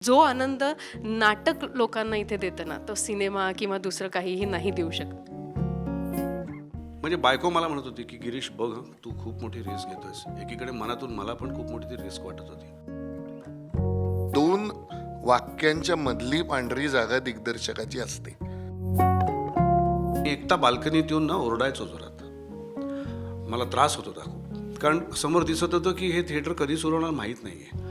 जो आनंद नाटक लोकांना इथे देतं ना, तो सिनेमा किंवा दुसरं काहीही नाही देऊ शकत. म्हणजे बायको मला म्हणत होती की गिरीश बघ हं, तू खूप मोठी रिस्क घेतोयस. एकीकडे मनातून मला पण खूप मोठी ती रिस्क वाटत होती. दोन वाक्यांच्या मधली पांढरी जागा दिग्दर्शकाची असते. मी एकटा बाल्कनीत येऊन ना ओरडायचो जोरात. मला त्रास होत होता खूप, कारण समोर दिसत होतं की हे थिएटर कधी सुरू होणार माहीत नाहीये.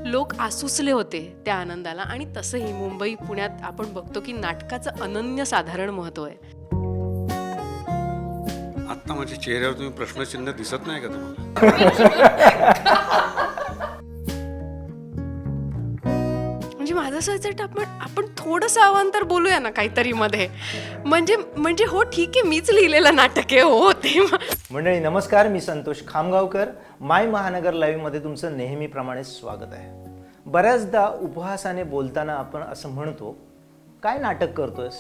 लोक आसुसले होते त्या आनंदाला. आणि तसंही मुंबई पुण्यात आपण बघतो की नाटकाचं अनन्यसाधारण महत्त्व आहे. आत्ता माझ्या चेहऱ्यावर तुम्ही प्रश्नचिन्ह दिसत नाही का तुम्हाला? म्हणजे माझं असं वाटतं आपण थोडंसं अवांतर बोलूया ना काहीतरी मध्ये. म्हणजे हो ठीक आहे, मीच लिहिलेलं नाटक आहे हो ते. मंडळी नमस्कार, मी संतोष खामगावकर. माय महानगर लाईव्हमध्ये तुमचं नेहमीप्रमाणे स्वागत आहे. बऱ्याचदा उपहासाने बोलताना आपण असं म्हणतो, काय नाटक करतोयस,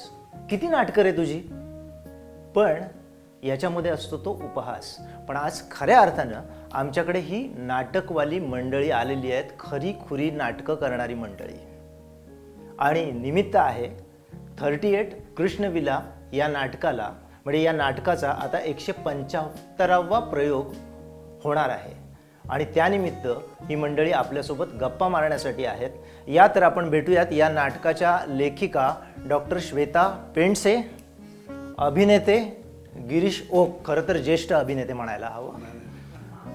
किती नाटकं रे तुझी. पण याच्यामध्ये असतो तो उपहास. पण आज खऱ्या अर्थानं आमच्याकडे ही नाटकवाली मंडळी आलेली आहेत, खरी खुरी नाटकं करणारी मंडळी. आणि निमित्त आहे 38 कृष्णविला या नाटकाला. म्हणजे या नाटकाचा आता 175वा प्रयोग होणार आहे. आणि त्यानिमित्त ही मंडळी आपल्यासोबत गप्पा मारण्यासाठी आहेत. या तर आपण भेटूयात या नाटकाच्या लेखिका डॉक्टर श्वेता पेंडसे, अभिनेते गिरीश ओक, खरं तर ज्येष्ठ अभिनेते म्हणायला हवं,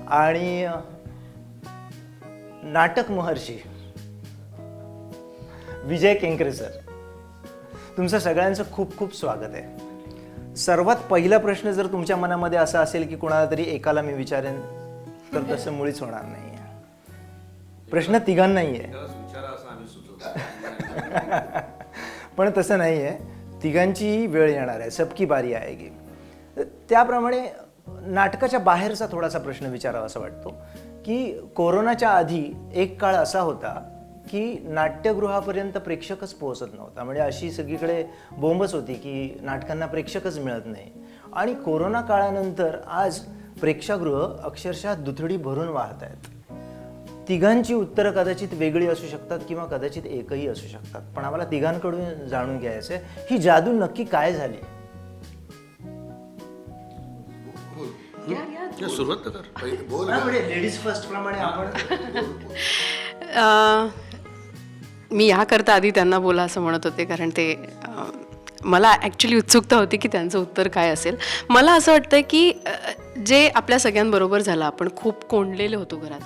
आणि नाटक महर्षी विजय केंकरे सर. तुमचं सगळ्यांचं खूप खूप स्वागत आहे. सर्वात पहिला प्रश्न जर तुमच्या मनामध्ये असा असेल की कोणाला तरी एकाला मी विचारेन, तर तसं मुळीच होणार नाही आहे. प्रश्न तिघांनाही आहे. पण तसं नाही आहे, तिघांचीही वेळ येणार आहे, सबकी बारी आएगी. त्याप्रमाणे नाटकाच्या बाहेरचा थोडासा प्रश्न विचारावा असं वाटतो की कोरोनाच्या आधी एक काळ असा होता की नाट्यगृहापर्यंत प्रेक्षकच पोहोचत नव्हता. म्हणजे अशी सगळीकडे बोंबच होती की नाटकांना प्रेक्षकच मिळत नाही. आणि कोरोना काळानंतर आज प्रेक्षागृह अक्षरशः दुथडी भरून वाहत आहेत. तिघांची उत्तरं कदाचित वेगळी असू शकतात किंवा कदाचित एकही असू शकतात. पण आम्हाला तिघांकडून जाणून घ्यायचं आहे, ही जादू नक्की काय झाली. सुरुवात तर कर. बोल लेडीज फर्स्ट प्रमाणे आपण मी याकरता आधी त्यांना बोला असं म्हणत होते, कारण ते मला ॲक्च्युली उत्सुकता होती की त्यांचं उत्तर काय असेल. मला असं वाटतं की जे आपल्या सगळ्यांबरोबर झालं, आपण खूप कोंडलेले होतो घरात,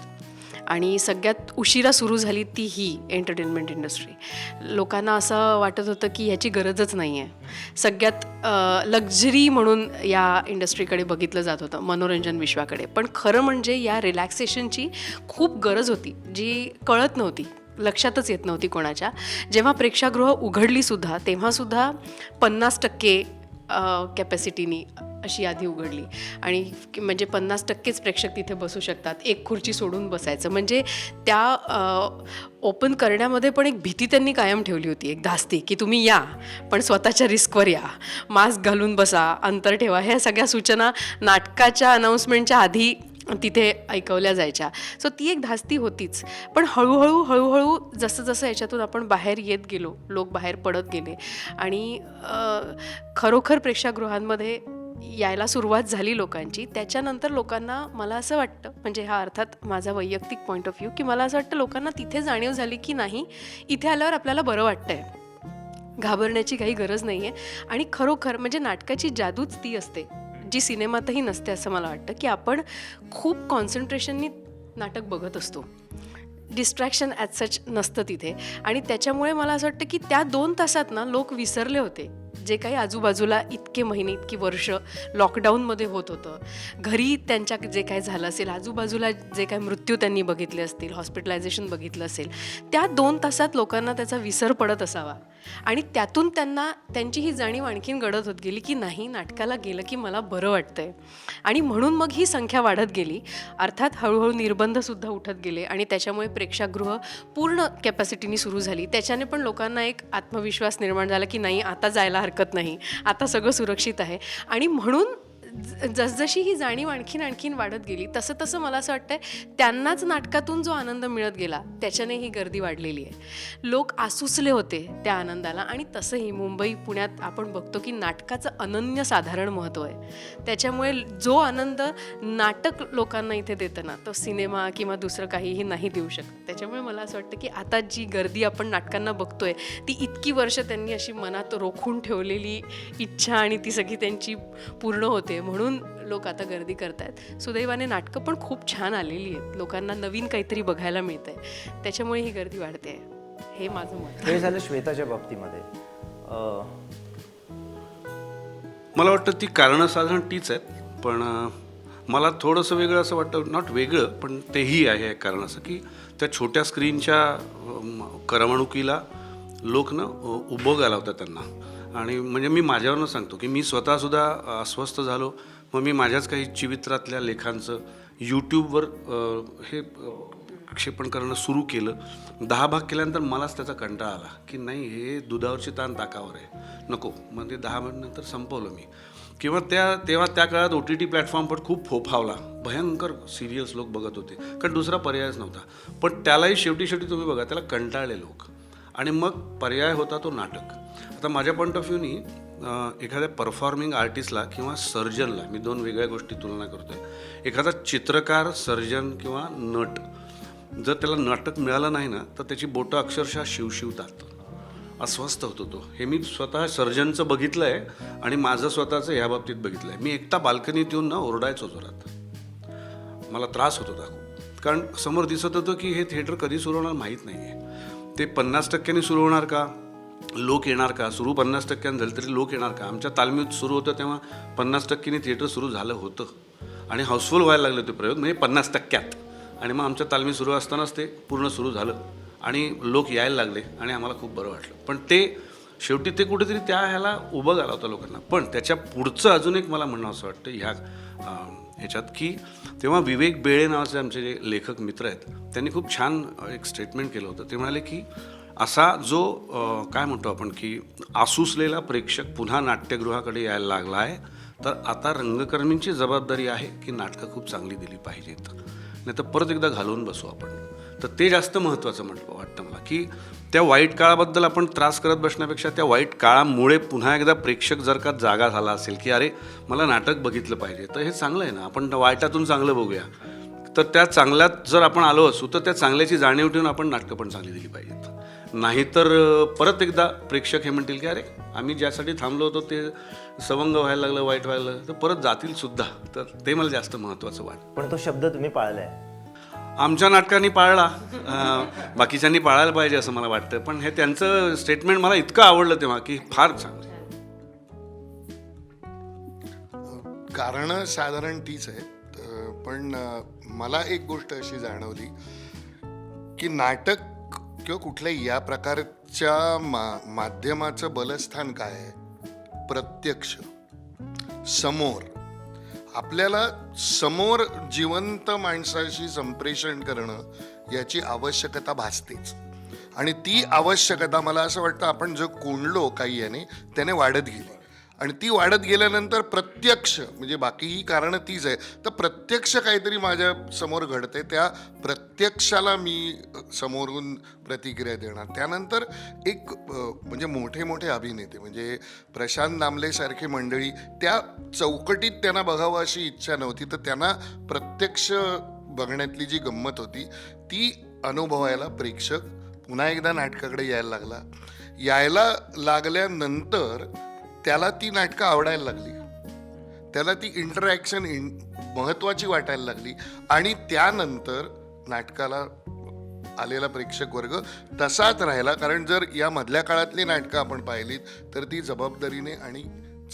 आणि सगळ्यात उशिरा सुरू झाली ती ही एंटरटेनमेंट इंडस्ट्री. लोकांना असं वाटत होतं की ह्याची गरजच नाही आहे. सगळ्यात लक्झरी म्हणून या इंडस्ट्रीकडे बघितलं जात होतं, मनोरंजन विश्वाकडे. पण खरं म्हणजे या रिलॅक्सेशनची खूप गरज होती, जी कळत नव्हती, लक्षातच येत नव्हती कोणाच्या. जेव्हा प्रेक्षागृह उघडलीसुद्धा तेव्हासुद्धा 50% कॅपॅसिटीनी अशी आधी उघडली. आणि म्हणजे 50%च प्रेक्षक तिथे बसू शकतात, एक खुर्ची सोडून बसायचं. म्हणजे त्या ओपन करण्यामध्ये पण एक भीती त्यांनी कायम ठेवली होती, एक धास्ती, की तुम्ही या पण स्वतःच्या रिस्कवर या, मास्क घालून बसा, अंतर ठेवा. ह्या सगळ्या सूचना नाटकाच्या अनाऊन्समेंटच्या आधी तिथे ऐकवल्या जायच्या. सो ती एक धास्ती होतीच. पण हळूहळू जसं जसं याच्यातून आपण बाहेर येत गेलो, लोक बाहेर पडत गेले आणि खरोखर प्रेक्षागृहांमध्ये यायला सुरुवात झाली लोकांची. त्याच्यानंतर लोकांना, मला असं वाटतं, म्हणजे हा अर्थात माझा वैयक्तिक पॉईंट ऑफ व्ह्यू, की मला असं वाटतं लोकांना तिथे जाणीव झाली की नाही, इथे आल्यावर आपल्याला बरं वाटतंय, घाबरण्याची काही गरज नाही आहे. आणि खरोखर म्हणजे नाटकाची जादूच ती असते जी सिनेमातही नसते असं मला वाटतं, की आपण खूप कॉन्सन्ट्रेशननी नाटक बघत असतो, डिस्ट्रॅक्शन ॲज सच नसतं तिथे. आणि त्याच्यामुळे मला असं वाटतं की त्या 2 तासात ना लोक विसरले होते जे काही आजूबाजूला इतके महिने, इतकी वर्ष लॉकडाऊनमध्ये होत होतं. घरी त्यांच्या जे काय झालं असेल, आजूबाजूला जे काय मृत्यू त्यांनी बघितले असतील, हॉस्पिटलायझेशन बघितलं असेल, त्या 2 तासात लोकांना त्याचा विसर पडत असावा. आणि त्यातून त्यांना त्यांची ही जाणीव आणखीन गडद होत गेली की नाही, नाटकाला गेलं की मला बरं वाटतंय. आणि म्हणून मग ही संख्या वाढत गेली. अर्थात हळूहळू निर्बंधसुद्धा उठत गेले आणि त्याच्यामुळे प्रेक्षागृह पूर्ण कॅपॅसिटीनी सुरू झाली. त्याच्याने पण लोकांना एक आत्मविश्वास निर्माण झाला की नाही, आता जायला हरकत नाही, आता सगळं सुरक्षित आहे. आणि म्हणून जसजशी ही जाणीव आणखीन वाढत गेली तसं तसं मला असं वाटतंय त्यांनाच नाटकातून जो आनंद मिळत गेला त्याच्याने ही गर्दी वाढलेली आहे. लोक आसुसले होते त्या आनंदाला. आणि तसंही मुंबई पुण्यात आपण बघतो की नाटकाचं अनन्यसाधारण महत्त्व आहे. त्याच्यामुळे जो आनंद नाटक लोकांना इथे देतं ना तो सिनेमा किंवा दुसरं काहीही नाही देऊ शकत. त्याच्यामुळे मला असं वाटतं की आता जी गर्दी आपण नाटकांना बघतोय ती इतकी वर्ष त्यांनी अशी मनात रोखून ठेवलेली इच्छा आणि ती सगळी त्यांची पूर्ण होते म्हणून लोक आता गर्दी करतायत. सुदैवाने नाटकं पण खूप छान आलेली आहेत. लोकांना नवीन काहीतरी बघायला मिळतंय. त्याच्यामुळे ही गर्दी वाढते. हे माझं मत. हे झालं श्वेताच्या बाबतीमध्ये. मला वाटतं ती कारणं साधारण तीच आहेत. पण मला थोडंसं वेगळं असं वाटतं, नॉट वेगळं पण तेही आहे कारण असं की त्या छोट्या स्क्रीनच्या करमणुकीला लोक ना उभं लावतात त्यांना. आणि म्हणजे मी माझ्यावरनं सांगतो की मी स्वतःसुद्धा अस्वस्थ झालो. मग मी माझ्याच काही चिवित्रातल्या लेखांचं यूट्यूबवर हे प्रक्षेपण करणं सुरू केलं. 10 भाग केल्यानंतर मलाच त्याचा कंटाळा आला की नाही हे दुधावरची ताण ताकावर आहे, नको. मग ते 10 मिनिट नंतर संपवलं मी. किंवा तेव्हा त्या काळात OTT प्लॅटफॉर्म पण खूप फोफावला. भयंकर सिरियल्स लोक बघत होते कारण दुसरा पर्यायच नव्हता. पण त्यालाही शेवटी तुम्ही बघा त्याला कंटाळले लोक. आणि मग पर्याय होता तो नाटक. आता माझ्या पॉईंट ऑफ व्ह्यूनी एखाद्या परफॉर्मिंग आर्टिस्टला किंवा सर्जनला, मी 2 वेगळ्या गोष्टी तुलना करतोय. एखादा चित्रकार, सर्जन किंवा नट जर त्याला नाटक मिळालं नाही ना तर त्याची बोटं अक्षरशः शिवतात, अस्वस्थ होतो तो. हे मी स्वतः सर्जनचं बघितलं आहे आणि माझं स्वतःचं ह्या बाबतीत बघितलं आहे. मी एकटा बाल्कनीत येऊन ना ओरडायचो जोरात. मला त्रास होत होता खूप. कारण समोर दिसत होतं की हे थिएटर कधी सुरू होणार माहीत नाही आहे. ते 50% सुरू होणार का, लोक येणार का, सुरू 50% झालं तरी लोक येणार का. आमच्या तालमीत सुरू होतं तेव्हा 50% थिएटर सुरू झालं होतं आणि हाऊसफुल व्हायला लागले होते प्रयोग, म्हणजे 50%. आणि मग आमच्या तालमी सुरू असतानाच ते पूर्ण सुरू झालं आणि लोक यायला लागले आणि आम्हाला खूप बरं वाटलं. पण ते शेवटी ते कुठेतरी त्या ह्याला उभं घाला होता लोकांना. पण त्याच्या पुढचं अजून एक मला म्हणणं असं वाटतं ह्याच्यात की तेव्हा विवेक बेळे नावाचे आमचे जे लेखक मित्र आहेत त्यांनी खूप छान एक स्टेटमेंट केलं होतं. ते म्हणाले की असा जो काय म्हणतो आपण की आसुसलेला प्रेक्षक पुन्हा नाट्यगृहाकडे यायला लागला आहे तर आता रंगकर्मींची जबाबदारी आहे की नाटकं खूप चांगली दिली पाहिजेत, नाही तर परत एकदा घालवून बसू आपण. तर ते जास्त महत्त्वाचं वाटतं मला की त्या वाईट काळाबद्दल आपण त्रास करत बसण्यापेक्षा त्या वाईट काळामुळे पुन्हा एकदा प्रेक्षक जर का जागा झाला असेल की अरे मला नाटक बघितलं पाहिजे तर हे चांगलं आहे ना, आपण वाईटातून चांगलं बघूया. तर त्या चांगल्यात जर आपण आलो असू तर त्या चांगल्याची जाणीव ठेवून आपण नाटकं पण चांगली दिली पाहिजेत. नाहीतर परत एकदा प्रेक्षक हे म्हणतील की अरे आम्ही ज्यासाठी थांबलो होतो ते सवंग व्हायला लागलं, वाईट व्हायला लागलं, तर परत जातील सुद्धा. तर ते मला जास्त महत्त्वाचं वाटतं. पण तो शब्द तुम्ही पाळलाय. आमच्या नाटकांनी पाळला, बाकीच्यांनी पाळायला पाहिजे असं मला वाटतं. पण हे त्यांचं स्टेटमेंट मला इतकं आवडलं तेव्हा की फार चांगलं. कारणं साधारण तीच आहेत. पण मला एक गोष्ट अशी जाणवली की नाटक किंवा कुठल्याही या प्रकारच्या माध्यमाचं बलस्थान काय आहे? प्रत्यक्ष, समोर. आपल्याला समोर जिवंत माणसाशी संप्रेषण करणं याची आवश्यकता भासतेच. आणि ती आवश्यकता मला असं वाटतं आपण जो कोंडलो काही याने त्याने वाढत गेली. आणि ती वाढत गेल्यानंतर प्रत्यक्ष म्हणजे बाकीही कारणं तीच आहे. तर प्रत्यक्ष काहीतरी माझ्या समोर घडते, त्या प्रत्यक्षाला मी समोरून प्रतिक्रिया देणार. त्यानंतर एक म्हणजे मोठे मोठे अभिनेते म्हणजे प्रशांत दामलेसारखी मंडळी, त्या चौकटीत त्यांना बघावं अशी इच्छा नव्हती, तर त्यांना प्रत्यक्ष बघण्यातली जी गंमत होती ती अनुभवायला प्रेक्षक पुन्हा एकदा नाटकाकडे यायला लागल्यानंतर त्याला ती नाटकं आवडायला लागली, त्याला ती इंटरॅक्शन महत्त्वाची वाटायला लागली. आणि त्यानंतर नाटकाला आलेला प्रेक्षक वर्ग तसाच राहिला. कारण जर या मधल्या काळातली नाटकं आपण पाहिलीत तर ती जबाबदारीने आणि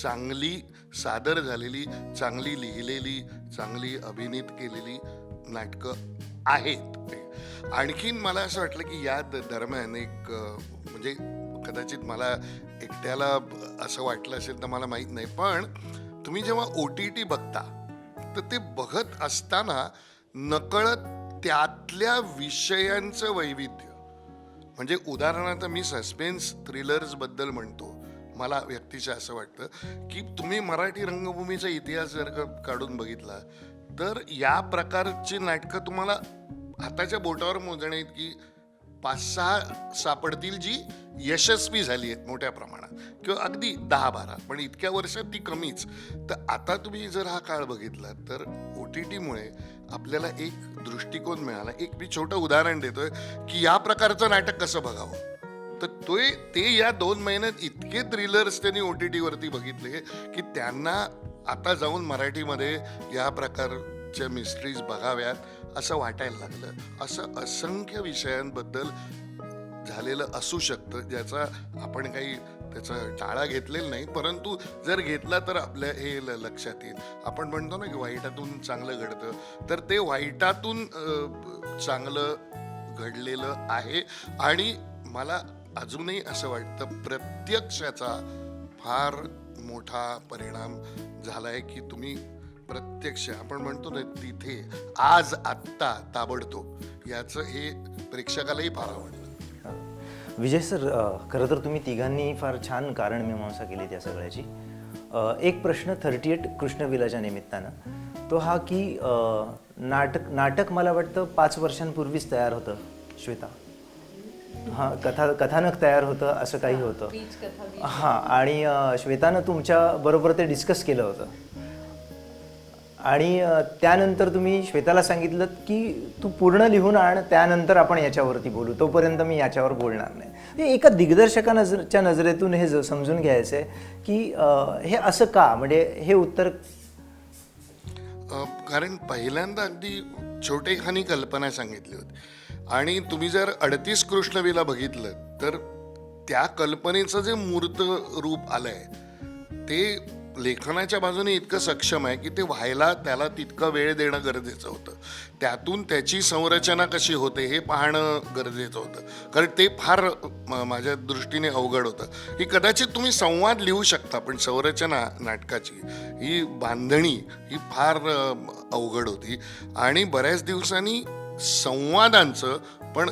चांगली सादर झालेली, चांगली लिहिलेली, चांगली अभिनीत केलेली नाटकं आहेत. आणखीन मला असं वाटलं की या दरम्यान एक म्हणजे कदाचित मला एकट्याला असं वाटलं असेल तर मला माहीत नाही, पण तुम्ही जेव्हा OTT बघता तर ते बघत असताना नकळत त्यातल्या विषयांचं वैविध्य, म्हणजे उदाहरणार्थ मी सस्पेन्स थ्रिलर्सबद्दल म्हणतो, मला व्यक्तिशः असं वाटतं की तुम्ही मराठी रंगभूमीचा इतिहास जर का काढून बघितला तर या प्रकारची नाटकं तुम्हाला हाताच्या बोटावर मोजण्या इतकी 5-6 सापडतील जी यशस्वी झाली आहेत मोठ्या प्रमाणात, किंवा अगदी 10-12, पण इतक्या वर्षात ती कमीच. तर आता तुम्ही जर हा काळ बघितला तर OTTमुळे आपल्याला एक दृष्टिकोन मिळाला. एक मी छोटं उदाहरण देतोय की या प्रकारचं नाटक कसं बघावं. तर ते या 2 महिन्यात इतके थ्रिलर्स त्यांनी OTTवरती बघितले की त्यांना आता जाऊन मराठीमध्ये या प्रकारच्या मिस्ट्रीज बघाव्यात असं वाटायला लागलं. असं असंख्य विषयांबद्दल झालेलं असू शकतं ज्याचा आपण काही त्याचा टाळा घेतलेला नाही, परंतु जर घेतला तर आपल्या हे लक्षात येईल. आपण म्हणतो ना की वाईटातून चांगलं घडतं, तर ते वाईटातून चांगलं घडलेलं आहे. आणि मला अजूनही असं वाटतं प्रत्यक्षाचा फार मोठा परिणाम झालाय की तुम्ही प्रत्यक्ष आपण म्हणतो ना तिथे आज आत्ता ताबडतोब याचं हे प्रेक्षकालाही फार आवडलं. विजय सर, खरं तर तुम्ही तिघांनी फार छान कारणमीमांसा केली त्या सगळ्याची. एक प्रश्न 38 कृष्णविलाच्या निमित्तानं, तो हा की नाटक मला वाटतं 5 वर्षांपूर्वीच तयार होतं श्वेता. हां, कथानक तयार होतं असं काही होतं. हां, आणि श्वेतानं तुमच्या बरोबर ते डिस्कस केलं होतं. आणि त्यानंतर तुम्ही श्वेताला सांगितलं की तू पूर्ण लिहून आण, त्यानंतर आपण याच्यावरती बोलू, तोपर्यंत मी याच्यावर बोलणार नाही. हे एका दिग्दर्शकाच्या नजरेतून हे समजून घ्यायचं आहे की हे असं का, म्हणजे हे उत्तर. कारण पहिल्यांदा अगदी छोटेखानी कल्पना सांगितली होती आणि तुम्ही जर 38 कृष्णविला बघितलं तर त्या कल्पनेचं जे मूर्त रूप आलंय ते लेखनाच्या बाजूने इतकं सक्षम आहे की ते व्हायला त्याला तितका वेळ देणं गरजेचं होतं. त्यातून त्याची संरचना कशी होते हे पाहणं गरजेचं होतं, कारण ते फार माझ्या दृष्टीने अवघड होतं. ही कदाचित तुम्ही संवाद लिहू शकता, पण संरचना नाटकाची ही बांधणी ही फार अवघड होती. आणि बऱ्याच दिवसांनी संवादांचं पण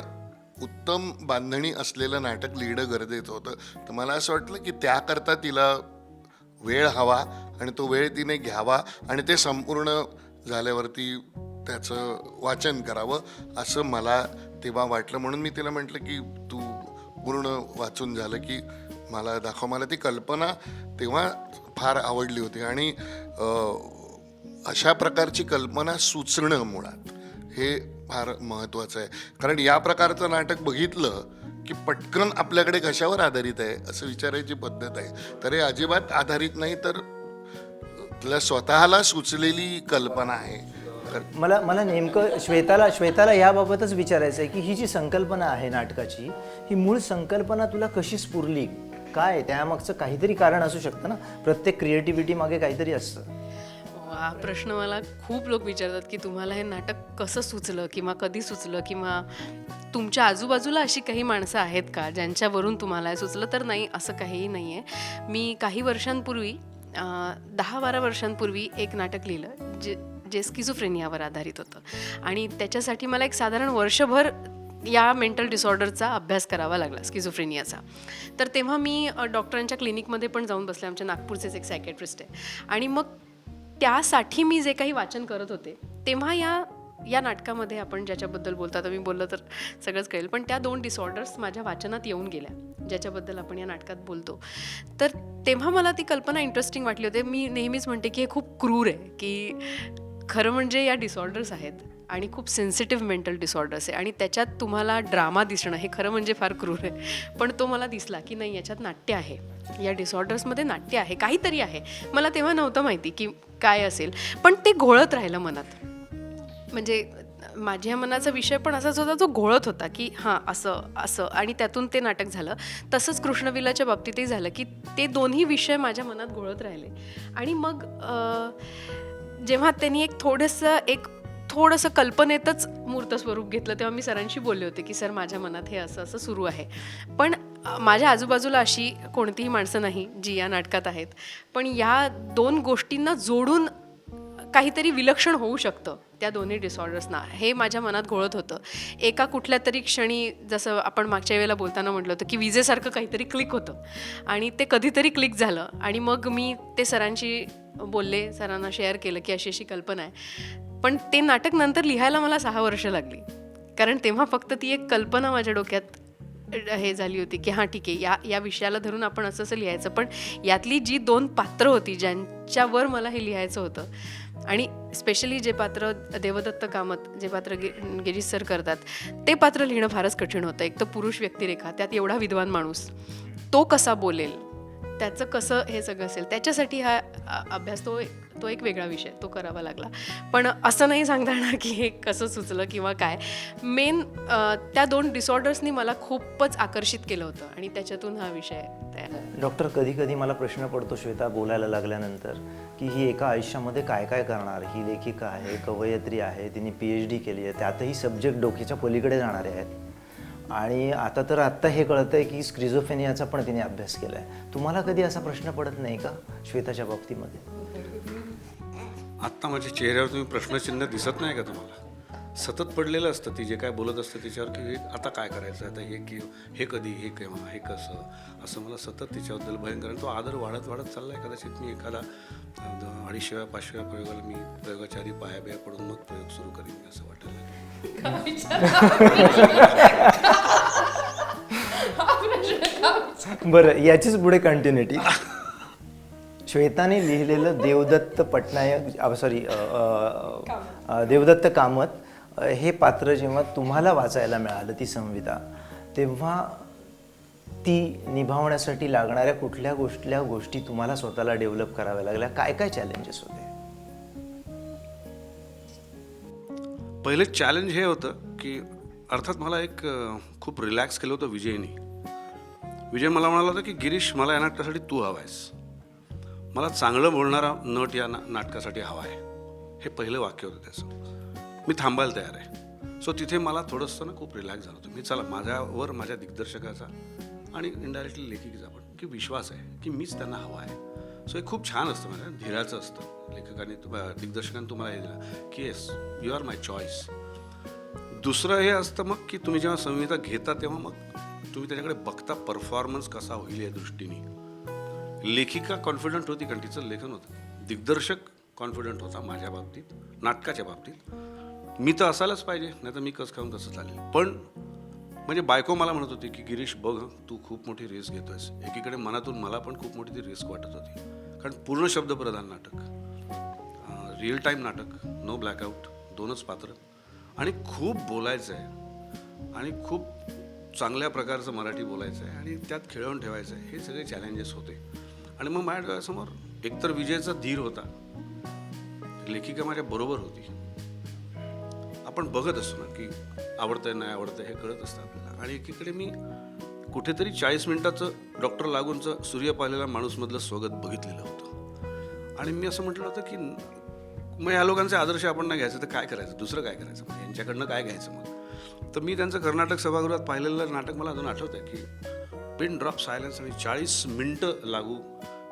उत्तम बांधणी असलेलं नाटक लिहिणं गरजेचं होतं. तर मला असं वाटलं की त्याकरता तिला वेळ हवा आणि तो वेळ तिने घ्यावा आणि ते संपूर्ण झाल्यावरती त्याचं वाचन करावं असं मला तेव्हा वाटलं. म्हणून मी तिला म्हटलं की तू पूर्ण वाचून झालं की मला दाखव. मला ती कल्पना तेव्हा फार आवडली होती आणि अशा प्रकारची कल्पना सुचणं मुळात हे फार महत्त्वाचं आहे. कारण या प्रकारचं नाटक बघितलं की पटकन आपल्याकडे कशावर आधारित आहे असं विचारायची पद्धत आहे, तर हे अजिबात आधारित नाही, तर तिला स्वतःला सुचलेली कल्पना आहे. मला नेमकं श्वेताला याबाबतच विचारायचं आहे की ही जी संकल्पना आहे नाटकाची, ही मूळ संकल्पना तुला कशी स्फुरली, काय त्यामागचं काहीतरी कारण असू शकतं ना. प्रत्येक क्रिएटिव्हिटी मागे काहीतरी असतं. हा प्रश्न मला खूप लोक विचारतात की तुम्हाला हे नाटक कसं सुचलं किंवा कधी सुचलं, किंवा तुमच्या आजूबाजूला अशी काही माणसं आहेत का ज्यांच्यावरून तुम्हाला हे सुचलं. तर नाही, असं काहीही नाही आहे. मी काही वर्षांपूर्वी 10-12 वर्षांपूर्वी एक नाटक लिहिलं जे स्किझोफ्रेनियावर आधारित होतं आणि त्याच्यासाठी मला एक साधारण वर्षभर या मेंटल डिसऑर्डरचा अभ्यास करावा लागला, स्किझोफ्रेनियाचा. तर तेव्हा मी डॉक्टरांच्या क्लिनिकमध्ये पण जाऊन बसले, आमच्या नागपूरचेच एक सायकॅट्रिस्ट आहे. आणि मग त्यासाठी मी जे काही वाचन करत होते तेव्हा या नाटकामध्ये आपण ज्याच्याबद्दल बोलतात, मी बोललं तर सगळंच कळेल, पण त्या 2 डिसऑर्डर्स माझ्या वाचनात येऊन गेल्या ज्याच्याबद्दल आपण या नाटकात बोलतो. तर तेव्हा मला ती कल्पना इंटरेस्टिंग वाटली होती. मी नेहमीच म्हणते की हे खूप क्रूर आहे, की खरं म्हणजे या डिसऑर्डर्स आहेत आणि खूप सेन्सिटिव्ह मेंटल डिसऑर्डर्स आहे आणि त्याच्यात तुम्हाला ड्रामा दिसणं हे खरं म्हणजे फार क्रूर आहे. पण तो मला दिसला की नाही, याच्यात नाट्य आहे, या डिसऑर्डर्समध्ये नाट्य आहे, काहीतरी आहे. मला तेव्हा नव्हतं माहिती की काय असेल, पण ते घोळत राहिलं मनात. म्हणजे माझ्या मनाचा विषय पण असाच होता, जो घोळत होता की हां असं असं, आणि त्यातून ते नाटक झालं. तसंच कृष्णविलाच्या बाबतीतही झालं की ते दोन्ही विषय माझ्या मनात घोळत राहिले. आणि मग जेव्हा त्यांनी एक थोडंसं कल्पनेतच मूर्त स्वरूप घेतलं तेव्हा मी सरांशी बोलले होते की सर, माझ्या मनात हे असं असं सुरू आहे. पण माझ्या आजूबाजूला अशी कोणतीही माणसं नाही जी या नाटकात आहेत, पण या 2 गोष्टींना जोडून काहीतरी विलक्षण होऊ शकतं त्या दोन्ही डिसऑर्डर्सना, हे माझ्या मनात घोळत होतं. एका कुठल्या तरी क्षणी, जसं आपण मागच्या वेळेला बोलताना म्हटलं होतं की विजेसारखं काहीतरी क्लिक होतं आणि ते कधीतरी क्लिक झालं आणि मग मी ते सरांशी बोलले, सरांना शेअर केलं की अशी अशी कल्पना आहे. पण ते नाटक नंतर लिहायला मला 6 वर्ष लागली, कारण तेव्हा फक्त ती एक कल्पना माझ्या डोक्यात हे झाली होती की हां ठीक आहे, या विषयाला धरून आपण असं असं लिहायचं. पण यातली जी 2 पात्र होती ज्यांच्यावर मला हे लिहायचं होतं, आणि स्पेशली जे पात्र देवदत्त कामत, जे पात्र गिरीश सर करतात, ते पात्र लिहिणं फारच कठीण होतं. एक तर पुरुष व्यक्तिरेखा, त्यात एवढा विद्वान माणूस, तो कसा बोलेल, त्याचं कसं हे सगळं असेल, त्याच्यासाठी हा अभ्यास तो एक वेगळा विषय, तो करावा लागला. पण असं नाही सांगता येणार की हे कसं सुचलं किंवा काय. मेन त्या 2 डिसऑर्डर्सनी मला खूपच आकर्षित केलं होतं आणि त्याच्यातून हा विषय तयार झाला. डॉक्टर, कधी कधी मला प्रश्न पडतो श्वेता बोलायला लागल्यानंतर की ही एका आयुष्यामध्ये काय काय करणार. ही लेखिका आहे, कवयित्री आहे, तिने PhD केली आहे, त्यातही सब्जेक्ट डोक्याच्या पलीकडे जाणारे आहेत. आणि आत्ता हे कळतं आहे की स्क्रिझोफेनियाचा पण तिने अभ्यास केला आहे. तुम्हाला कधी असा प्रश्न पडत नाही का श्वेताच्या बाबतीमध्ये? आत्ता माझ्या चेहऱ्यावर तुम्ही प्रश्नचिन्ह दिसत नाही का तुम्हाला? सतत पडलेलं असतं ती जे काय बोलत असतं तिच्यावर, की आता काय करायचं, आता हे कधी, हे केव्हा, हे कसं, असं मला सतत तिच्याबद्दल भयंकर. तो आदर वाढत वाढत चालला आहे. कदाचित मी एखादा 250व्या 500व्या प्रयोगाला मी प्रयोगाच्या आधी पाया बिया पडून मग प्रयोग सुरू करीन असं वाटायला लागलं. बरं, याचीच पुढे कंटिन्युटी. श्वेताने लिहिलेलं देवदत्त कामत हे पात्र जेव्हा तुम्हाला वाचायला मिळालं, ती संविधा, तेव्हा ती निभावण्यासाठी लागणाऱ्या कुठल्या गोष्टी तुम्हाला स्वतःला डेव्हलप कराव्या लागल्या? काय काय चॅलेंजेस होते? पहिले चॅलेंज हे होतं की अर्थात मला एक खूप रिलॅक्स केलं होतं विजयनी. विजय मला म्हणाला होता की गिरीश, मला या नाटकासाठी तू हवा आहेस, मला चांगलं बोलणारा नट या नाटकासाठी हवा आहे. हे पहिलं वाक्य होतं त्याचं. मी थांबायला तयार आहे. सो तिथे मला थोडंसं ना खूप रिलॅक्स झालं होतं. मी चला, माझ्यावर माझ्या दिग्दर्शकाचा आणि इनडायरेक्टली लेखिकेचा पण की विश्वास आहे की मीच त्यांना हवा आहे. सो हे खूप छान असतं, म्हणजे धीराचं असतं. लेखकाने दिग्दर्शकाने तुम्हाला हे दिलं की yes, you are my choice. दुसरं हे असतं मग की तुम्ही जेव्हा संहिता घेता तेव्हा मग तुम्ही त्याच्याकडे बघता परफॉर्मन्स कसा होईल या दृष्टीने. लेखिका कॉन्फिडंट होती कारण तिचं लेखन होतं. दिग्दर्शक कॉन्फिडंट होता माझ्या बाबतीत, नाटकाच्या बाबतीत. मी तर असायलाच पाहिजे, नाही तर मी कस खाऊन तसं चालेल. पण म्हणजे बायको मला म्हणत होती की गिरीश बघ, तू खूप मोठी रिस्क घेतोयस. एकीकडे मनातून मला पण खूप मोठी ती रिस्क वाटत होती, कारण पूर्ण शब्दप्रधान नाटक, रिअल टाईम नाटक, नो ब्लॅकआउट, 2च पात्र, आणि खूप बोलायचं आहे आणि खूप चांगल्या प्रकारचं मराठी बोलायचं आहे आणि त्यात खेळवून ठेवायचं आहे. हे सगळे चॅलेंजेस होते. आणि मग माझ्या डोळ्यासमोर एकतर विजयचा धीर होता, लेखिका माझ्या बरोबर होती. आपण बघत असतो ना की आवडतंय नाही आवडतंय हे कळत असतं आपल्याला. आणि एकीकडे मी कुठेतरी 40 मिनिटाचं डॉक्टर लागूनचं सूर्य पाहिलेला माणूसमधलं स्वगत बघितलेलं होतं. आणि मी असं म्हटलं होतं की मग या लोकांचे आदर्श आपण नाही घ्यायचं तर काय करायचं, दुसरं काय करायचं, म्हणजे यांच्याकडनं काय घ्यायचं. मग तर मी त्यांचं कर्नाटक सभागृहात पाहिलेलं नाटक मला अजून आठवतं आहे की पिन ड्रॉप सायलेन्स आणि 40 मिनटं लागू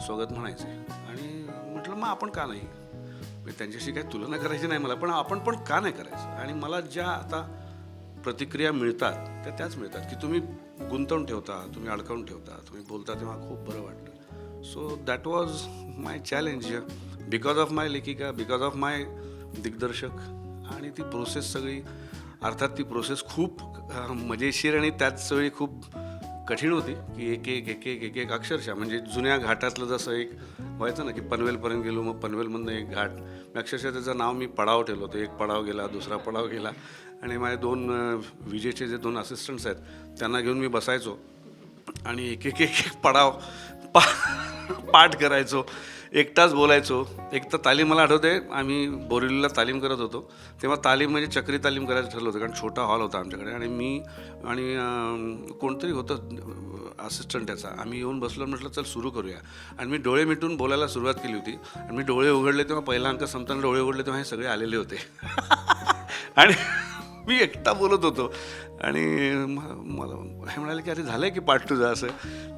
स्वगत म्हणायचे. आणि म्हटलं मग आपण का नाही, त्यांच्याशी काही तुलना करायची नाही मला, पण आपण पण का नाही करायचं. आणि मला ज्या आता प्रतिक्रिया मिळतात त्याच मिळतात की तुम्ही गुंतवून ठेवता, तुम्ही अडकवून ठेवता, तुम्ही बोलता, तेव्हा खूप बरं वाटतं. So that was my challenge, because of my लेखिका, बिकॉज ऑफ माय दिग्दर्शक. आणि ती प्रोसेस सगळी, अर्थात ती प्रोसेस खूप मजेशीर आणि त्याच वेळी खूप कठीण होती की एक एक अक्षरशः, म्हणजे जुन्या घाटातलं जसं एक व्हायचं ना की पनवेलपर्यंत गेलो, मग पनवेलमधनं एक घाट, अक्षरशः त्याचं नाव मी पडाव ठेवलं होतं. एक पडाव गेला, दुसरा पडाव गेला, आणि माझे 2 विजेचे जे 2 असिस्टंट्स आहेत त्यांना घेऊन मी बसायचो आणि एक पडाव पाठ करायचो, एकटाच बोलायचो. एक तर तालीम मला आठवते, आम्ही बोरिवलीला तालीम करत होतो तेव्हा तालीम म्हणजे चक्री तालीम करायचं ठरलं होतं, कारण छोटा हॉल होता आमच्याकडे. आणि मी आणि कोणतरी होतं असिस्टंट त्याचा, आम्ही येऊन बसलो, म्हटलं चल सुरू करूया. आणि मी डोळे मिटून बोलायला सुरुवात केली होती. आणि मी डोळे उघडले तेव्हा पहिला अंक संपताना डोळे उघडले तेव्हा हे सगळे आलेले होते आणि मी एकटा बोलत होतो. आणि मला हे म्हणाले की अरे झालं आहे की पाठ तुझं असं.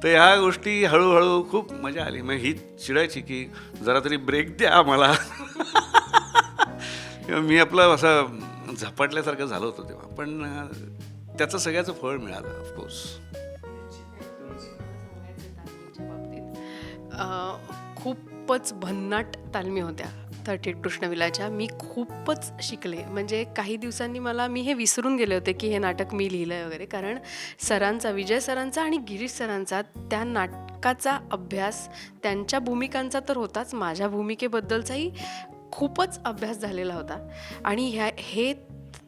तर ह्या गोष्टी हळूहळू खूप मजा आली. मग ही चिडायची की जरा तरी ब्रेक द्या मला मी आपलं असं झपाटल्यासारखं झालं होतं तेव्हा, पण त्याचं सगळ्याचं फळ मिळालं ऑफकोर्स. खूपच भन्नाट तालमी होत्या 38 कृष्णविलाच्या. मी खूपच शिकले. म्हणजे काही दिवसांनी मी हे विसरून गेले होते की हे नाटक मी लिहिलं आहे वगैरे, कारण सरांचा, विजय सरांचा आणि गिरीश सरांचा त्या नाटकाचा अभ्यास, त्यांच्या भूमिकांचा तर होताच, माझ्या भूमिकेबद्दलचाही खूपच अभ्यास झालेला होता. आणि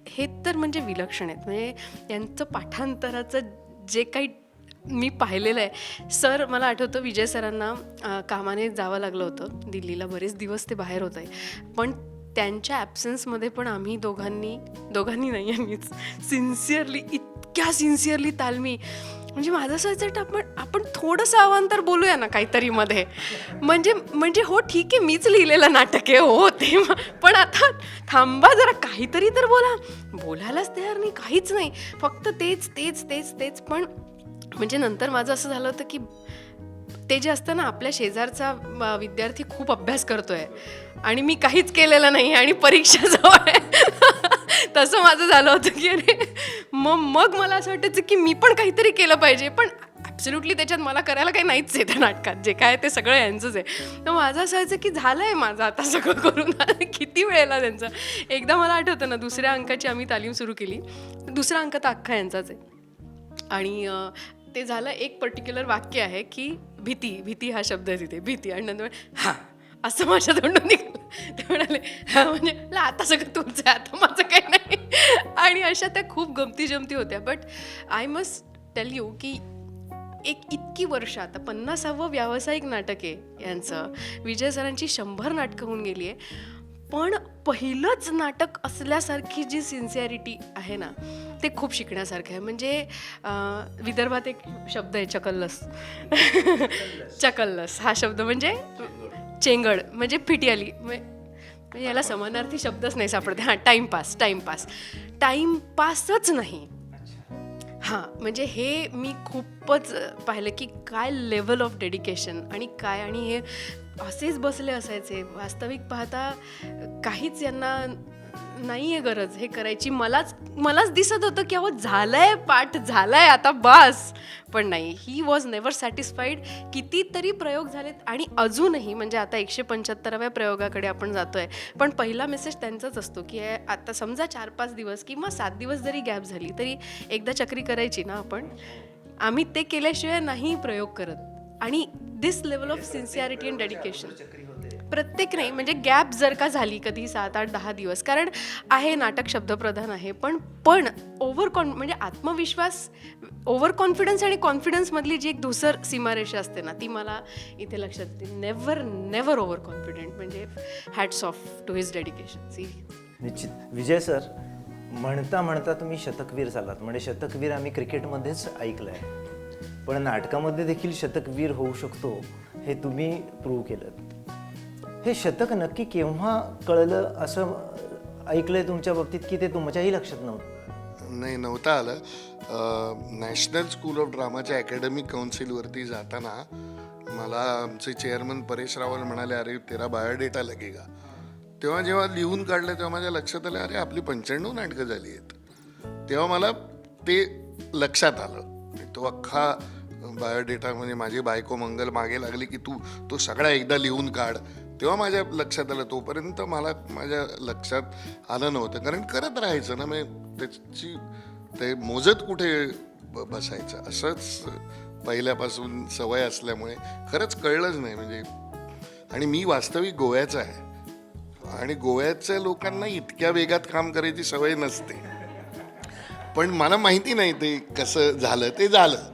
हे तर म्हणजे विलक्षण आहेत. म्हणजे यांचं पाठांतराचं जे काही मी पाहिलेलं आहे. सर, मला आठवतं विजय सरांना कामाने जावं लागलं होतं दिल्लीला, बरेच दिवस ते बाहेर होते, पण त्यांच्या ॲब्सेन्समध्ये पण आम्ही दोघांनी नाही, आम्हीच इतक्या सिन्सिअरली तालमी. म्हणजे माझं असं व्हायचं, आपण थोडंसं अवांतर बोलूया ना काहीतरी मध्ये. म्हणजे हो ठीक आहे, मीच लिहिलेलं नाटक आहे, हो ते, पण आता थांबा जरा, काहीतरी तर बोलायलाच तयार नाही, काहीच नाही, फक्त तेच तेच तेच तेच. पण म्हणजे नंतर माझं असं झालं होतं की ते जे असतं ना, आपल्या शेजारचा विद्यार्थी खूप अभ्यास करतोय आणि मी काहीच केलेलं नाही आणि परीक्षा जवळ आहे, तसं माझं झालं होतं की अरे मग मला असं वाटायचं की मी पण काहीतरी केलं पाहिजे, पण ॲब्सोल्युटली त्याच्यात मला करायला काही नाहीच आहे. त्या नाटकात जे काय ते सगळं यांचंच आहे. तर माझं असं व्हायचं की झालं आहे माझं आता सगळं करून, किती वेळेला त्यांचं. एकदा मला आठवतं ना, दुसऱ्या अंकाची आम्ही तालीम सुरू केली, दुसरा अंक तर अख्खा यांचाच आहे. आणि ते झालं, एक पर्टिक्युलर वाक्य आहे की भीती हा शब्द आहे तिथे, भीती, आणि नंतर हां असं माझ्या तोंडून निघालं. ते म्हणाले हां, म्हणजे आता सगळं तुमचं आहे, आता माझं काही नाही. आणि अशा त्या खूप गमती जमती होत्या. But I must tell you की एक इतकी वर्ष, आता 50वे व्यावसायिक नाटक आहे यांचं, विजय सरांची 100 नाटकं होऊन गेली आहे, पण पहिलंच नाटक असल्यासारखी जी सिन्सिअरिटी आहे ना, ते खूप शिकण्यासारखं आहे. म्हणजे विदर्भात एक शब्द आहे चकल्लस. चकल्लस हा शब्द म्हणजे चेंगड, म्हणजे फिटी आली, म्हणजे याला समानार्थी शब्दच नाही सापडते. हां, टाईमपासच नाही. हां, म्हणजे हे मी खूपच पाहिलं की काय लेवल ऑफ डेडिकेशन आणि काय, आणि हे असेच बसले असायचे. वास्तविक पाहता काहीच यांना नाही आहे गरज हे करायची. मलाच दिसत होतं की अहो झालंय, पाठ झालाय, आता बस. पण नाही, ही वॉज नेव्हर सॅटिस्फाईड. कितीतरी प्रयोग झालेत आणि अजूनही, म्हणजे आता 175व्या प्रयोगाकडे आपण जातोय, पण पहिला मेसेज त्यांचाच असतो की आता समजा 4-5 दिवस किंवा 7 दिवस जरी गॅप झाली तरी एकदा चक्री करायची ना आपण. आम्ही ते केल्याशिवाय नाही प्रयोग करत. आणि this level of sincerity and dedication प्रत्येक नाही, म्हणजे गॅप जर का झाली कधी 7-8-10 दिवस, कारण आहे नाटक शब्दप्रधान आहे, पण म्हणजे आत्मविश्वास, ओव्हर कॉन्फिडन्स आणि कॉन्फिडन्समधली जी एक धुसर सीमारेषा असते ना, ती मला इथे लक्षात येते. Never over confident. म्हणजे hats off to his dedication. निश्चित. विजय सर, म्हणता तुम्ही शतकवीर झालात. म्हणजे शतकवीर आम्ही क्रिकेटमध्येच ऐकलं आहे, पण नाटकामध्ये देखील शतकवीर होऊ शकतो हे तुम्ही प्रूव्ह केलं. हे शतक नक्की केव्हा कळलं असं ऐकलंय तुमच्या बाबतीत, की ते तुमच्याही लक्षात नव्हतं? नाही, नव्हतं आलं. नॅशनल स्कूल ऑफ ड्रामाच्या अकॅडमिक काउन्सिलवरती जाताना मला आमचे चेअरमन परेश रावल म्हणाले, अरे तेरा बायोडेटा लगेगा. तेव्हा जेव्हा लिहून काढलं तेव्हा माझ्या लक्षात आलं, अरे आपली 95 नाटकं झाली आहेत. तेव्हा मला ते लक्षात आलं. तो अख्खा बायोडेटा, म्हणजे माझी बायको मंगल मागे लागली की तू तो सगळा एकदा लिहून काढ. तेव्हा माझ्या लक्षात आलं. तोपर्यंत माझ्या लक्षात आलं नव्हतं, कारण करत राहायचं ना, म्हणजे ते मोजत कुठे बसायचं. असंच पहिल्यापासून सवय असल्यामुळे खरंच कळलंच नाही. म्हणजे, आणि मी वास्तविक गोव्याचा आहे आणि गोव्याच्या लोकांना इतक्या वेगात काम करायची सवय नसते. पण मला माहिती नाही ते कसं झालं. ते झालं.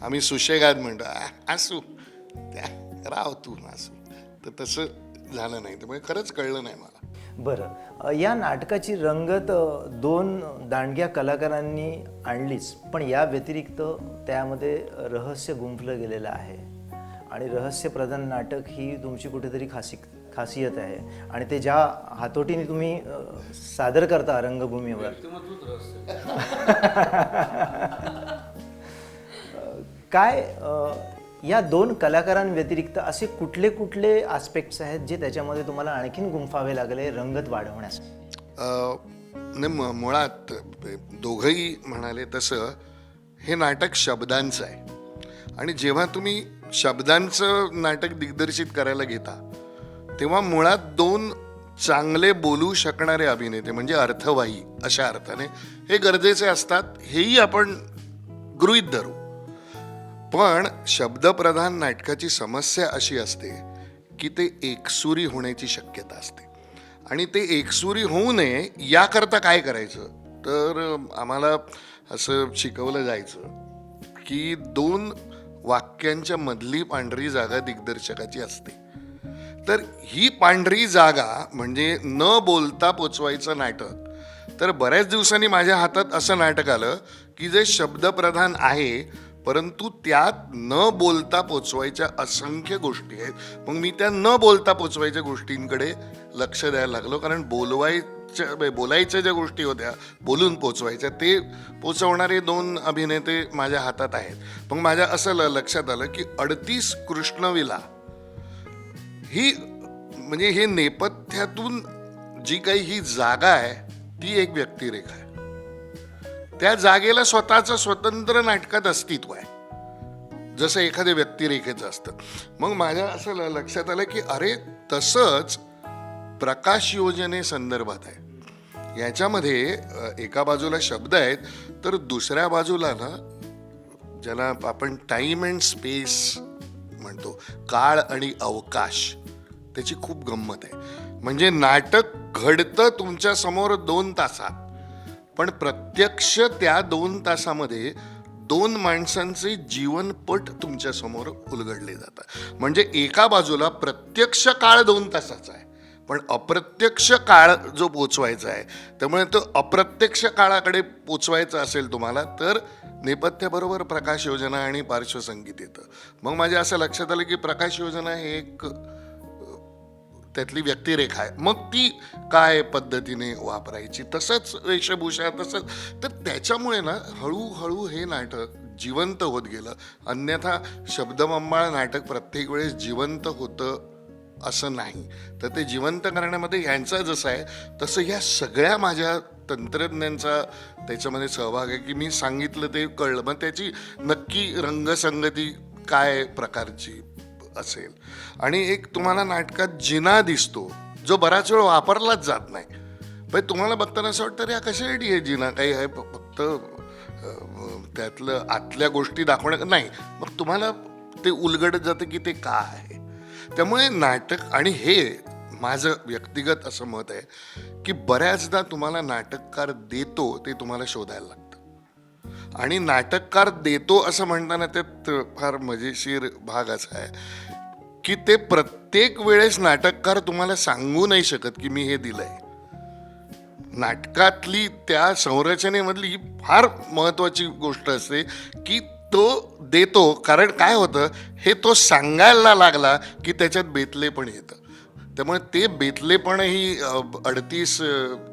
आम्ही सुशेगाद म्हणतो, असू त्या राव तू असू, तर तसं झालं नाही. त्यामुळे खरंच कळलं नाही मला. बरं, या नाटकाची रंगत 2 दांडग्या कलाकारांनी आणलीच, पण या व्यतिरिक्त त्यामध्ये रहस्य गुंफलं गेलेलं आहे. आणि रहस्यप्रधान नाटक ही तुमची कुठेतरी खासियत आहे. आणि ते ज्या हातोटीने तुम्ही सादर करता रंगभूमीवर, काय या 2 कलाकारांव्यतिरिक्त असे कुठले कुठले आस्पेक्ट्स आहेत जे त्याच्यामध्ये तुम्हाला आणखीन गुंफावे लागले रंगत वाढवण्यास? मुळात दोघंही म्हणाले तसं हे नाटक शब्दांचं आहे आणि जेव्हा तुम्ही शब्दांचं नाटक दिग्दर्शित करायला घेता तेव्हा मुळात 2 चांगले बोलू शकणारे अभिनेते म्हणजे अर्थवाही अशा अर्थाने हे गरजेचे असतात, हेही आपण गृहीत धरू. पण शब्दप्रधान नाटकाची समस्या अशी असते की ते एकसुरी होण्याची शक्यता असते आणि ते एकसुरी होऊ नये याकरता काय करायचं तर आम्हाला असं शिकवलं जायचं की 2 वाक्यांच्या मधली पांढरी जागा दिग्दर्शकाची असते. तर ही पांढरी जागा म्हणजे न बोलता पोचवायचं नाटक. तर बऱ्याच दिवसांनी माझ्या हातात असं नाटक आलं की जे शब्दप्रधान आहे परंतु त्यात न बोलता पोचवायच्या असंख्य गोष्टी आहेत. मग मी त्या न बोलता पोचवायच्या गोष्टींकडे लक्ष द्यायला लागलो, कारण बोलायच्या ज्या गोष्टी होत्या बोलून पोचवायच्या ते पोचवणारे 2 अभिनेते माझ्या हातात आहेत. मग माझ्या असं लक्षात आलं की 38 कृष्णविला ही म्हणजे हे नेपथ्यातून जी काही ही जागा आहे ती एक व्यक्तिरेखा आहे. त्या जागेला स्वतःचं स्वतंत्र नाटकात अस्तित्व आहे जसं एखाद्या व्यक्तिरेखेचं असतं. मग माझ्या असं लक्षात आलं की अरे तसंच प्रकाश योजने संदर्भात आहे. याच्यामध्ये एका बाजूला शब्द आहेत तर दुसऱ्या बाजूला ना ज्याला आपण टाइम अँड स्पेस म्हणतो, काळ आणि अवकाश, त्याची खूप गंमत आहे. म्हणजे नाटक घडतं तुमच्या समोर 2 तासात पण प्रत्यक्ष त्या 2 तासामध्ये 2 माणसांचे जीवनपट तुमच्या समोर उलगडले जातात. म्हणजे एका बाजूला प्रत्यक्ष काळ 2 तासाचा आहे पण अप्रत्यक्ष काळ जो पोचवायचा आहे, त्यामुळे तो अप्रत्यक्ष काळाकडे पोचवायचा असेल तुम्हाला तर नेपथ्याबरोबर प्रकाश योजना आणि पार्श्वसंगीत येतं. मग माझ्या असं लक्षात आलं की प्रकाश योजना हे एक त्यातली व्यक्तिरेखा आहे. मग ती काय पद्धतीने वापरायची, तसंच वेशभूषा, तसंच. तर त्याच्यामुळे ना हळूहळू हे नाटक जिवंत होत गेलं. अन्यथा शब्दबंबाळ नाटक प्रत्येक वेळेस जिवंत होतं असं नाही. तर ते जिवंत करण्यामध्ये यांचा जसं आहे तसं ह्या सगळ्या माझ्या तंत्रज्ञांचा त्याच्यामध्ये सहभाग आहे की मी सांगितलं ते कळलं. मग त्याची नक्की रंगसंगती काय प्रकारची असेल. आणि एक तुम्हाला नाटकात जिना दिसतो जो बराच वेळ वापरलाच जात नाही, पण तुम्हाला बघताना असं वाटतं रे कशासाठी हे जिना काही आहे फक्त त्यातलं आतल्या गोष्टी दाखवण्या नाही. मग तुम्हाला ते उलगडत जातं की ते का आहे. त्यामुळे नाटक, आणि हे माझं व्यक्तिगत असं मत आहे की बऱ्याचदा तुम्हाला नाटककार देतो ते तुम्हाला शोधायला लागतं. आणि नाटककार देतो असं म्हणताना त्यात फार मजेशीर भाग असा आहे की ते प्रत्येक वेळेस नाटककार तुम्हाला सांगू नाही शकत की मी हे दिलंय. नाटकातली त्या संरचनेमधली ही फार महत्वाची गोष्ट असते की तो देतो, कारण काय होतं हे तो सांगायला लागला की त्याच्यात बेतलेपण येतं. त्यामुळे ते बेतलेपणही 38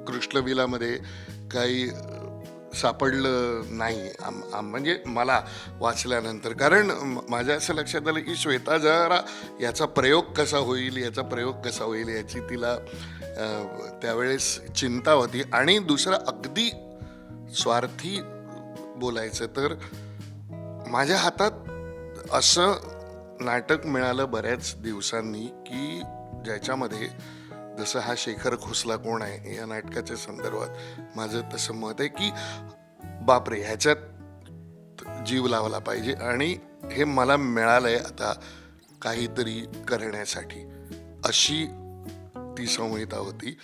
कृष्णविलामध्ये काही सापडलं नाही म्हणजे मला वाचल्यानंतर. कारण माझ्या असं लक्षात आलं की श्वेता जरा याचा प्रयोग कसा होईल याची तिला त्यावेळेस चिंता होती. आणि दुसरं अगदी स्वार्थी बोलायचं तर माझ्या हातात असं नाटक मिळालं बऱ्याच दिवसांनी की ज्याच्यामध्ये जसं हा शेखर खोसला कोण आहे या नाटकाच्या संदर्भात माझं तसं मत आहे की बापरे ह्याच्यात जीव लावला पाहिजे आणि हे मला मिळालंय आता काहीतरी करण्यासाठी, अशी ती संहिता होती.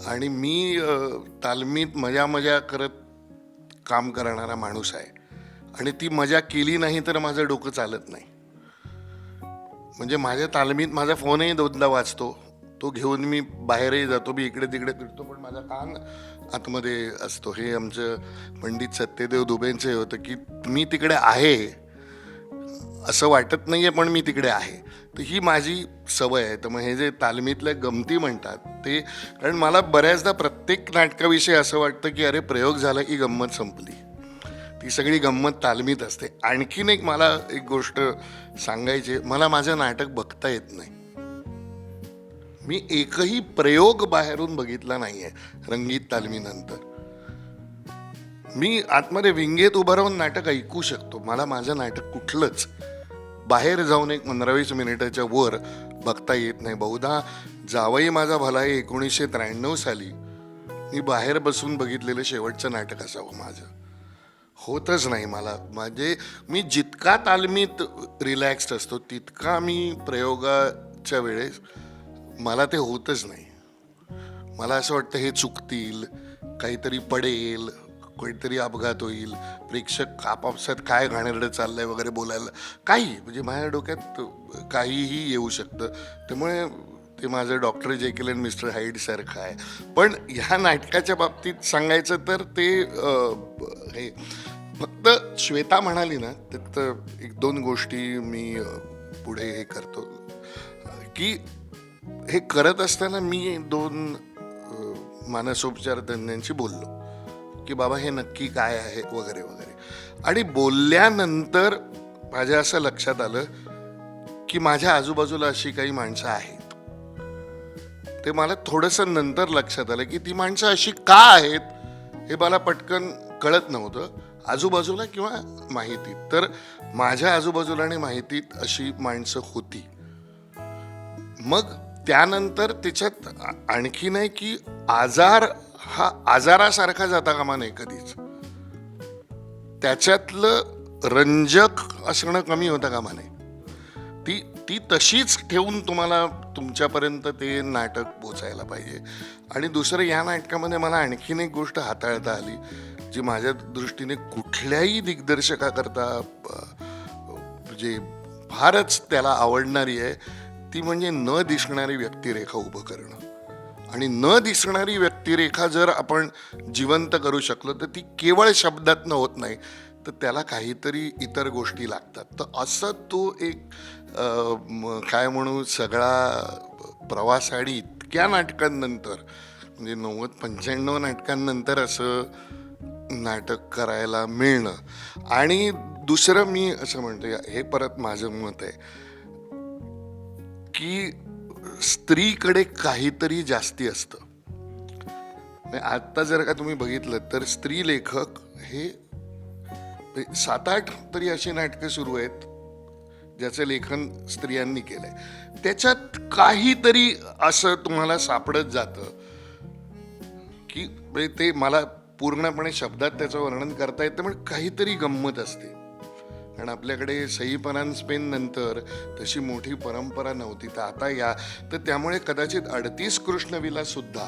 आणि मी तालमीत मजा करत काम करणारा माणूस आहे आणि ती मजा केली नाही तर माझं डोकं चालत नाही. म्हणजे माझ्या तालमीत माझा फोनही 2दा वाजतो, तो घेऊन मी बाहेरही जातो, मी इकडे तिकडे फिरतो, पण माझा कान आतमध्ये असतो. हे आमचं पंडित सत्यदेव दुबेंचं हे होतं की मी तिकडे आहे असं वाटत नाही आहे पण मी तिकडे आहे. तर ही माझी सवय आहे. तर मग हे जे तालमीतल्या गमती म्हणतात ते, कारण मला बऱ्याचदा प्रत्येक नाटकाविषयी असं वाटतं की अरे प्रयोग झाला की गंमत संपली. ती सगळी गंमत तालमीत असते. आणखीन एक मला एक गोष्ट सांगायची आहे, मला माझं नाटक बघता येत नाही. मी एकही प्रयोग बाहेरून बघितला नाहीये रंगीत तालमीनंतर. मी आतमध्ये विंगेत उभं राहून नाटक ऐकू शकतो, मला माझं नाटक कुठलंच बाहेर जाऊन एक 15-20 मिनिटाच्या वर बघता येत नाही. बहुधा जावई माझा भला हे 1993 साली मी बाहेर बसून बघितलेलं शेवटचं नाटक असावं माझं. होतच नाही मला. म्हणजे मी जितका तालमीत रिलॅक्स्ड असतो तितका मी प्रयोगाच्या वेळेस मला ते होतच नाही. मला असं वाटतं हे चुकतील, काहीतरी पडेल, काहीतरी अपघात होईल, प्रेक्षक आपापसात काय घाणेरडं चाललंय वगैरे बोलायला, काही म्हणजे माझ्या डोक्यात काहीही येऊ शकतं. त्यामुळे ते माझं doctor Jekyll and mister hide सारखं आहे. पण ह्या नाटकाच्या बाबतीत सांगायचं तर ते हे फक्त श्वेता म्हणाली ना, तर 1-2 गोष्टी मी पुढे हे करतो की हे करत असताना मी 2 मानसोपचार तज्ञांशी बोललो की बाबा हे नक्की काय आहे वगैरे वगैरे. आणि बोलल्यानंतर माझ्या असं लक्षात आलं की माझ्या आजूबाजूला अशी काही माणसं आहेत. ते मला थोडंसं नंतर लक्षात आलं की ती माणसं अशी का आहेत हे मला पटकन कळत नव्हतं आजूबाजूला किंवा माहितीत. तर माझ्या आजूबाजूला आणि माहितीत अशी माणसं होती. मग त्यानंतर त्याच्यात आणखी नाही की आजार हा आजारासारखा जाता कामा नये कधीच. त्याच्यातलं रंजक असणं कमी होता कामा नये. ती तशीच ठेवून तुम्हाला तुमच्यापर्यंत ते नाटक पोचायला पाहिजे. आणि दुसरं, या नाटकामध्ये मला आणखीन एक गोष्ट हाताळता आली जी माझ्या दृष्टीने कुठल्याही दिग्दर्शकाकरता म्हणजे फारच त्याला आवडणारी आहे. ती म्हणजे न दिसणारी व्यक्तिरेखा उभं करणं. आणि न दिसणारी व्यक्तिरेखा जर आपण जिवंत करू शकलो तर ती केवळ शब्दातनं होत नाही, तर त्याला काहीतरी इतर गोष्टी लागतात. तर असं तो एक काय म्हणू सगळा प्रवास. आणि इतक्या नाटकांनंतर म्हणजे 90-95 नाटकांनंतर असं नाटक करायला मिळणं. आणि दुसरं मी असं म्हणतो, हे परत माझं मत आहे की स्त्रीकडे काहीतरी जास्ती असतं. आता जर का तुम्ही बघितलं तर स्त्री लेखक हे 7-8 तरी अशी नाटकं सुरू आहेत ज्याचं लेखन स्त्रियांनी केलंय. त्याच्यात काहीतरी असं तुम्हाला सापडत जातं की ते मला पूर्णपणे शब्दात त्याचं वर्णन करता येतं, पण काहीतरी गंमत असते. कारण आपल्याकडे सई परांजपेन नंतर तशी मोठी परंपरा नव्हती. तर आता तर त्यामुळे कदाचित 38 कृष्णविला सुद्धा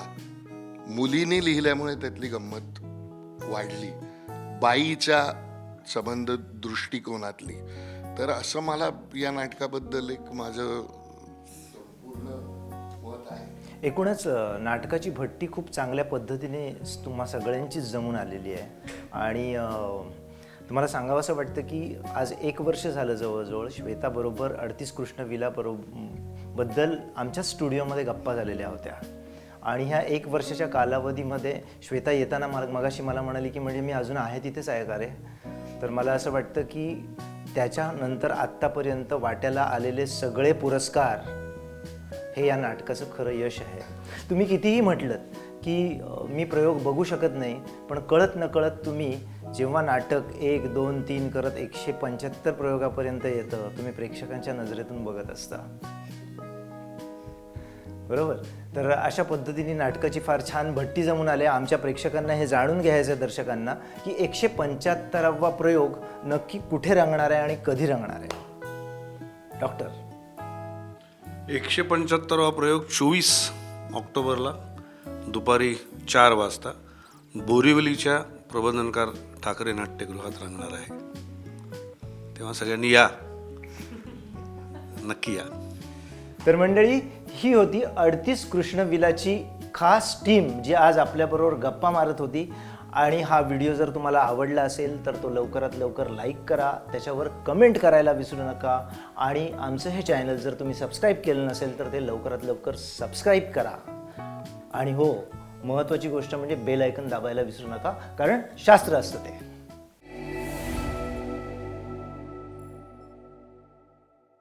मुलीने लिहिल्यामुळे त्यातली गंमत वाढली, बाईच्या संबंध दृष्टिकोनातली. तर असं मला या नाटकाबद्दल एक माझं पूर्ण मत आहे. एकूणच नाटकाची भट्टी खूप चांगल्या पद्धतीने तुम्हा सगळ्यांचीच जमून आलेली आहे. आणि तुम्हाला सांगावं असं वाटतं की आज 1 वर्ष झालं जवळजवळ श्वेताबरोबर 38 कृष्णविला बद्दल आमच्या स्टुडिओमध्ये गप्पा झालेल्या होत्या. आणि ह्या 1 वर्षाच्या कालावधीमध्ये श्वेता येताना मगाशी मला म्हणाली की म्हणजे मी अजून आहे तिथेच आहे का रे. तर मला असं वाटतं की त्याच्यानंतर आत्तापर्यंत वाट्याला आलेले सगळे पुरस्कार हे या नाटकाचं खरं यश आहे. तुम्ही कितीही म्हटलं की मी प्रयोग बघू शकत नाही, पण कळत नकळत तुम्ही जेव्हा नाटक 1, 2, 3 करत 175 प्रयोगापर्यंत येतं, तुम्ही प्रेक्षकांच्या नजरेतून बघत असता. बरोबर. तर अशा पद्धतीने नाटकाची फार छान भट्टी जमून आली. आमच्या प्रेक्षकांना हे जाणून घ्यायचं, दर्शकांना, की 175वा प्रयोग नक्की कुठे रंगणार आहे आणि कधी रंगणार आहे. डॉक्टर, 175वा प्रयोग 24 ऑक्टोबरला दुपारी 4 वाजता बोरिवलीच्या प्रबंधनकार ठाकरे नाट्यगृहात रंगणार आहे. तेव्हा सगळ्यांनी या, नक्की या. तर मंडळी, ही होती 38 कृष्णविलाची खास टीम जी आज आपल्याबरोबर गप्पा मारत होती. आणि हा व्हिडिओ जर तुम्हाला आवडला असेल तर तो लवकरात लवकर लाईक करा, त्याच्यावर कमेंट करायला विसरू नका. आणि आमचं हे चॅनल जर तुम्ही सबस्क्राईब केलं नसेल तर ते लवकरात लवकर सबस्क्राईब करा. आणि हो, महत्त्वाची गोष्ट म्हणजे बेल आयकन दाबायला विसरू नका, कारण शास्त्र असतं ते.